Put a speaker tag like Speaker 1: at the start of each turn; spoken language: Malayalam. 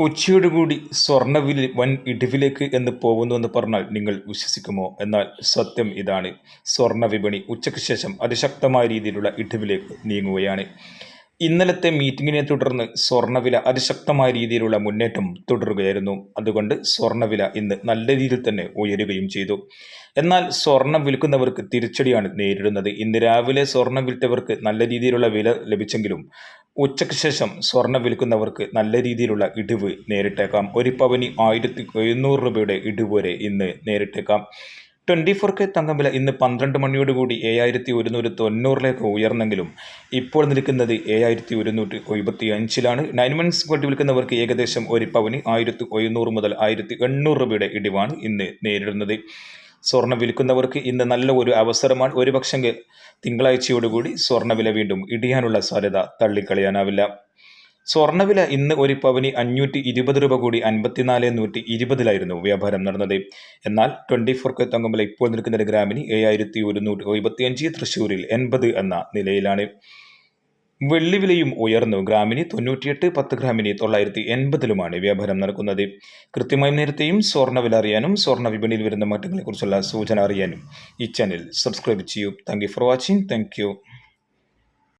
Speaker 1: ഉച്ചയോടുകൂടി സ്വർണ്ണവില വൻ ഇടിവിലേക്ക് എന്ന് പോകുന്നുവെന്ന് പറഞ്ഞാൽ നിങ്ങൾ വിശ്വസിക്കുമോ? എന്നാൽ സത്യം ഇതാണ്. സ്വർണ്ണ വിപണി ഉച്ചയ്ക്ക് ശേഷം അതിശക്തമായ രീതിയിലുള്ള ഇടിവിലേക്ക് നീങ്ങുകയാണ്. ഇന്നലത്തെ മീറ്റിംഗിനെ തുടർന്ന് സ്വർണ്ണവില അതിശക്തമായ രീതിയിലുള്ള മുന്നേറ്റം തുടരുകയായിരുന്നു. അതുകൊണ്ട് സ്വർണ്ണവില ഇന്ന് നല്ല രീതിയിൽ തന്നെ ഉയരുകയും ചെയ്തു. എന്നാൽ സ്വർണം വിൽക്കുന്നവർക്ക് തിരിച്ചടിയാണ് നേരിടുന്നത്. ഇന്ന് രാവിലെ സ്വർണം വിൽറ്റവർക്ക് നല്ല രീതിയിലുള്ള വില ലഭിച്ചെങ്കിലും ഉച്ചയ്ക്ക് ശേഷം സ്വർണം വിൽക്കുന്നവർക്ക് നല്ല രീതിയിലുള്ള ഇടിവ് നേരിട്ടേക്കാം. ഒരു പവന് 1700 രൂപയുടെ ഇടിവ് വരെ ഇന്ന് നേരിട്ടേക്കാം. 24K തങ്കവില ഇന്ന് 12 മണിയോടുകൂടി 7190 ഉയർന്നെങ്കിലും ഇപ്പോൾ നിൽക്കുന്നത് 7175 9 മന്ത്സ് ഗോൾഡ് വിൽക്കുന്നവർക്ക് ഏകദേശം ഒരു പവന് 1700 മുതൽ 1800 രൂപയുടെ ഇടിവാണ് ഇന്ന് നേരിടുന്നത്. സ്വർണ്ണം വിൽക്കുന്നവർക്ക് ഇന്ന് നല്ല ഒരു അവസരമാണ്. ഒരുപക്ഷെ തിങ്കളാഴ്ചയോടുകൂടി സ്വർണ്ണവില വീണ്ടും ഇടിയാനുള്ള സാധ്യത തള്ളിക്കളയാനാവില്ല. സ്വർണ്ണവില ഇന്ന് ഒരു പവന് 520 രൂപ കൂടി 54,120 വ്യാപാരം നടന്നത്. എന്നാൽ 24K തങ്കവില ഇപ്പോൾ നിൽക്കുന്ന ഗ്രാമിന് 7175, തൃശ്ശൂരിൽ 80 എന്ന നിലയിലാണ്. വെള്ളി വിലയും ഉയർന്നു. ഗ്രാമിന് 98, 10 ഗ്രാമിന് 980 വ്യാപാരം നടക്കുന്നത്. കൃത്യമായും നേരത്തെയും സ്വർണ്ണവില അറിയാനും സ്വർണ്ണ വിപണിയിൽ വരുന്ന മാറ്റങ്ങളെക്കുറിച്ചുള്ള സൂചന അറിയാനും ഈ ചാനൽ സബ്സ്ക്രൈബ് ചെയ്യൂ. Thank you for watching. Thank you.